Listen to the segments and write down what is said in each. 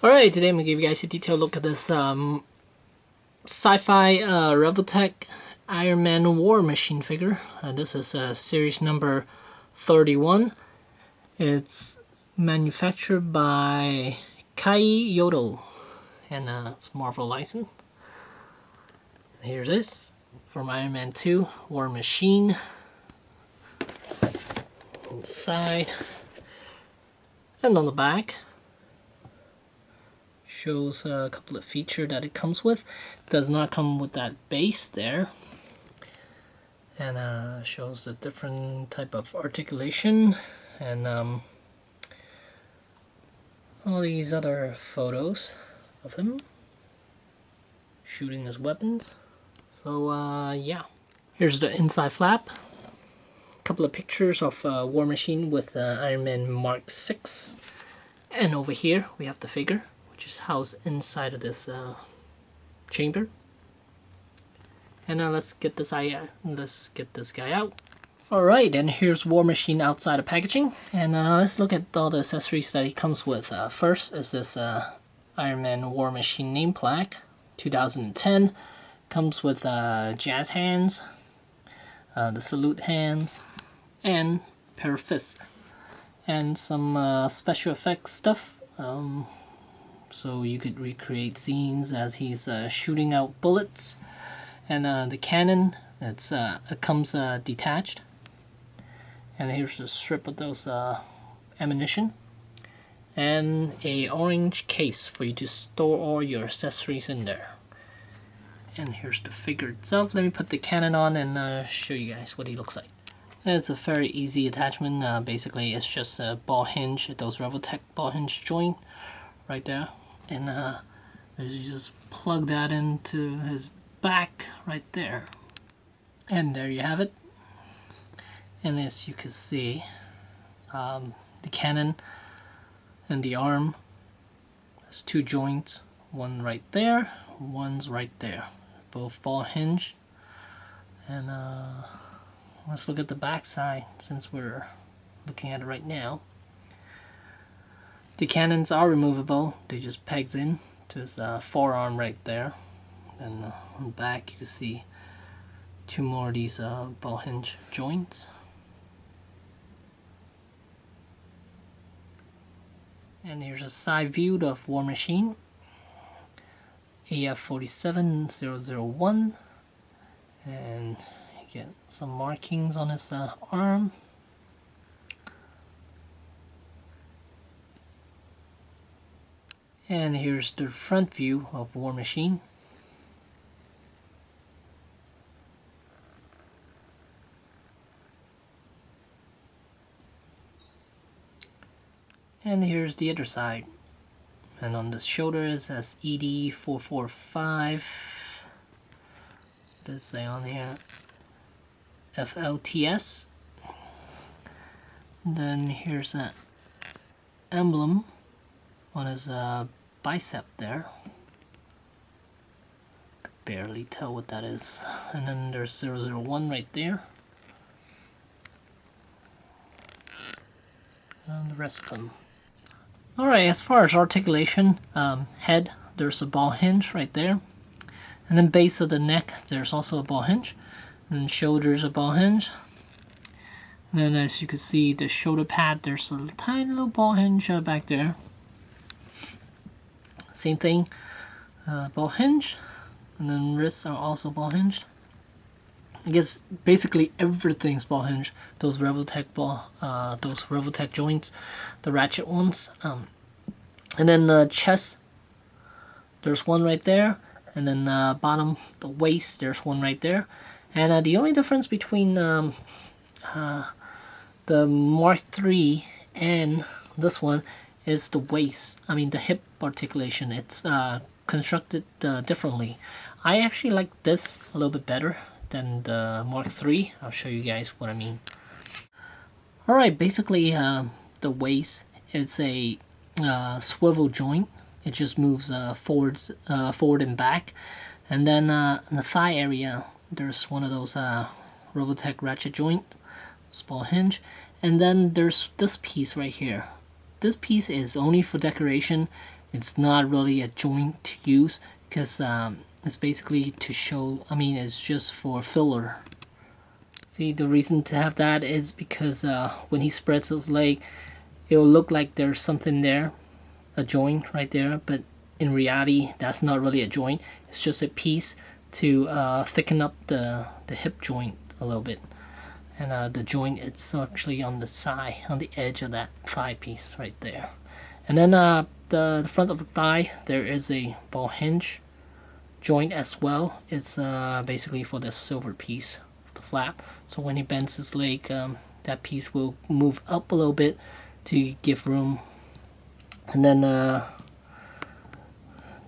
Alright, today I'm going to give you guys a detailed look at this sci-fi Revoltech Iron Man War Machine figure. This is series number 31. It's manufactured by Kaiyodo, and it's Marvel license. Here's this from Iron Man 2 War Machine. Inside and on the back shows a couple of features that it comes with. It does not come with that base there, and shows a different type of articulation and all these other photos of him shooting his weapons. So yeah, here's the inside flap. A couple of pictures of War Machine with Iron Man Mark 6, and over here we have the figure, which is housed inside of this chamber. And now let's get this guy out. Alright, and here's War Machine outside of packaging, and let's look at all the accessories that he comes with. First is this Iron Man War Machine name plaque, 2010. Comes with jazz hands, the salute hands, and pair of fists, and some special effects stuff. So you could recreate scenes as he's shooting out bullets, and the cannon, it comes detached, and here's the strip of those ammunition, and a orange case for you to store all your accessories in there. And here's the figure itself. Let me put the cannon on and show you guys what he looks like. And it's a very easy attachment. Basically it's just a ball hinge, those Revoltech ball hinge joint right there, and you just plug that into his back right there, and there you have it. And as you can see, the cannon and the arm has two joints, one right there, one's right there, both ball hinge. And let's look at the back side since we're looking at it right now. The cannons are removable. They just pegs in to his forearm right there. And on the back you can see two more of these ball hinge joints. And here's a side view of War Machine. AF47001, and you get some markings on his arm. And here's the front view of War Machine. And here's the other side. And on the shoulders as ED445. What does it say on here? FLTS. And then here's an emblem on his bicep there. Could barely tell what that is. And then there's 001 right there. And the rest of them. Alright, as far as articulation, head, there's a ball hinge right there. And then base of the neck, there's also a ball hinge. And then shoulders, a ball hinge. And then as you can see, the shoulder pad, there's a tiny little ball hinge back there. Same thing, ball hinge. And then wrists are also ball hinged. I guess basically everything's ball hinge. Those Revoltech joints, the ratchet ones. And then the chest, there's one right there. And then bottom, the waist, there's one right there. And the only difference between the Mark III and this one is the waist. I mean the hip articulation. It's constructed differently. I actually like this a little bit better than the Mark III. I'll show you guys what I mean. Alright, basically the waist, it's a swivel joint. It just moves forward and back. And then in the thigh area, there's one of those Revoltech ratchet joint, ball hinge. And then there's this piece right here. This piece is only for decoration, It's not really a joint to use because it's basically to show, I mean, it's just for filler. See, the reason to have that is because when he spreads his leg, it'll look like there's something there, a joint right there, but in reality that's not really a joint. It's just a piece to thicken up the hip joint a little bit, and the joint it's actually on the side, on the edge of that thigh piece right there. And then the front of the thigh, there is a ball hinge joint as well. It's basically for the silver piece of the flap, so when he bends his leg, that piece will move up a little bit to give room. And then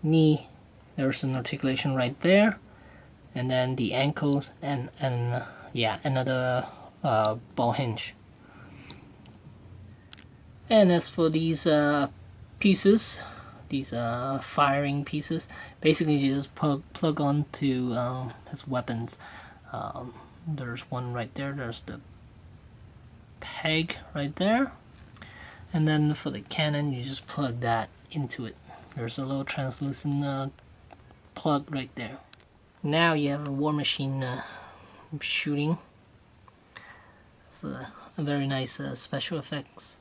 knee, there's an articulation right there, and then the ankles, and yeah, another ball hinge. And as for these pieces, these firing pieces, basically you just plug onto his weapons. There's one right there, there's the peg right there, and then for the cannon you just plug that into it. There's a little translucent plug right there. Now you have a War Machine shooting. It's a very nice special effects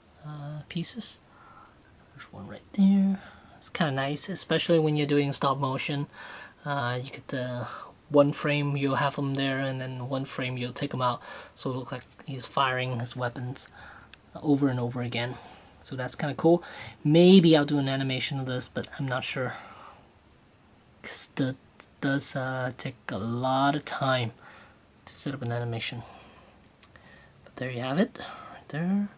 pieces. There's one right there. It's kind of nice, especially when you're doing stop motion. You could one frame you'll have him there, and then one frame you'll take him out, so it looks like he's firing his weapons over and over again. So that's kind of cool. Maybe I'll do an animation of this, but I'm not sure. It does take a lot of time to set up an animation. But there you have it, right there.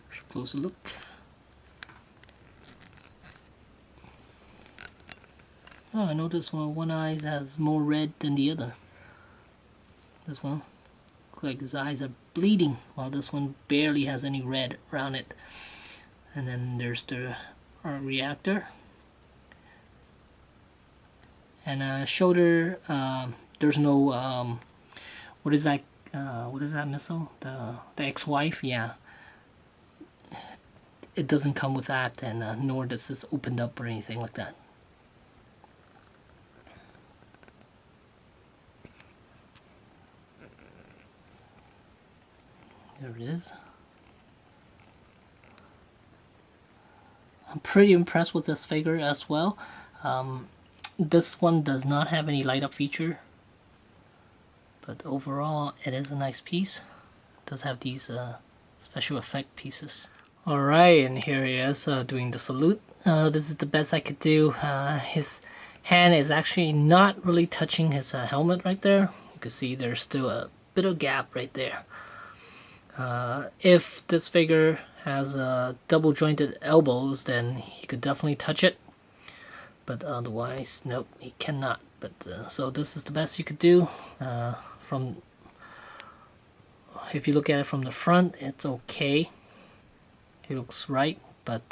There's a closer look. Oh, I noticed one eye has more red than the other. This one looks like his eyes are bleeding, while this one barely has any red around it. And then there's the reactor. And shoulder, there's no what is that missile? The ex-wife, yeah. It doesn't come with that, and nor does this opened up or anything like that. There it is. I'm pretty impressed with this figure as well. This one does not have any light up feature, but overall it is a nice piece. It does have these special effect pieces. Alright, and here he is doing the salute. This is the best I could do. His hand is actually not really touching his helmet right there. You can see there's still a bit of gap right there. If this figure has double jointed elbows, then he could definitely touch it, but otherwise nope, he cannot. But so this is the best you could do. From if you look at it from the front, it's okay, it looks right, but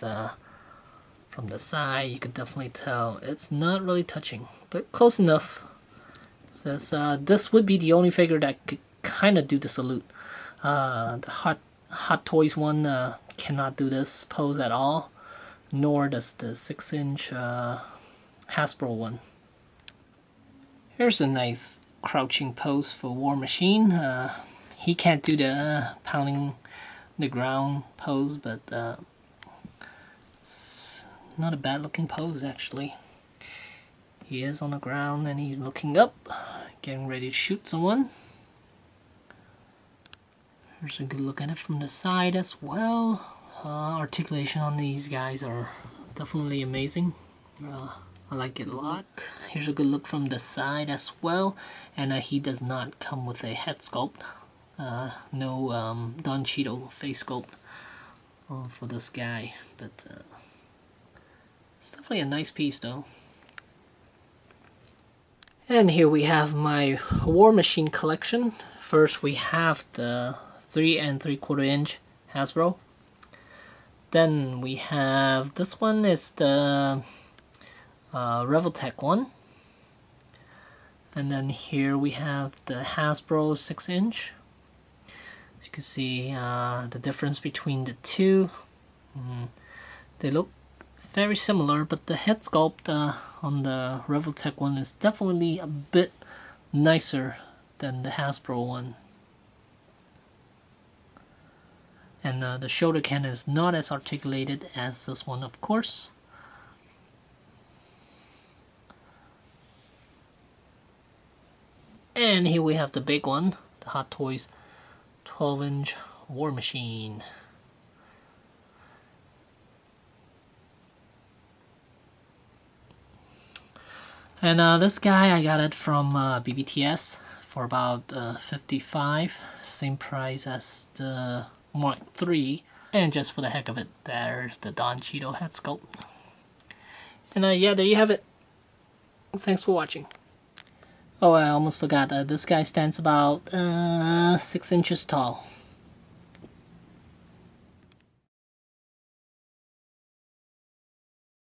from the side you could definitely tell it's not really touching, but close enough. Says this would be the only figure that could kind of do the salute. The Hot Toys one cannot do this pose at all, nor does the 6-inch Hasbro one. Here's a nice crouching pose for War Machine. He can't do the pounding the ground pose, but it's not a bad looking pose actually. He is on the ground and he's looking up, getting ready to shoot someone. Here's a good look at it from the side as well. Articulation on these guys are definitely amazing. I like it a lot. Here's a good look from the side as well. And he does not come with a head sculpt. No Don Cheadle face sculpt for this guy. But it's definitely a nice piece though. And here we have my War Machine collection. First we have the 3 3/4 inch Hasbro. Then we have this one, is the Revoltech one. And then here we have the Hasbro 6-inch. As you can see the difference between the two. They look very similar, but the head sculpt on the Revoltech one is definitely a bit nicer than the Hasbro one. And the shoulder cannon is not as articulated as this one, of course. And here we have the big one, the Hot Toys 12-inch War Machine. And this guy, I got it from BBTS for about $55, same price as the Mark III. And just for the heck of it, there's the Don Cheeto head sculpt. And yeah, there you have it. Thanks for watching. Oh, I almost forgot, this guy stands about 6 inches tall.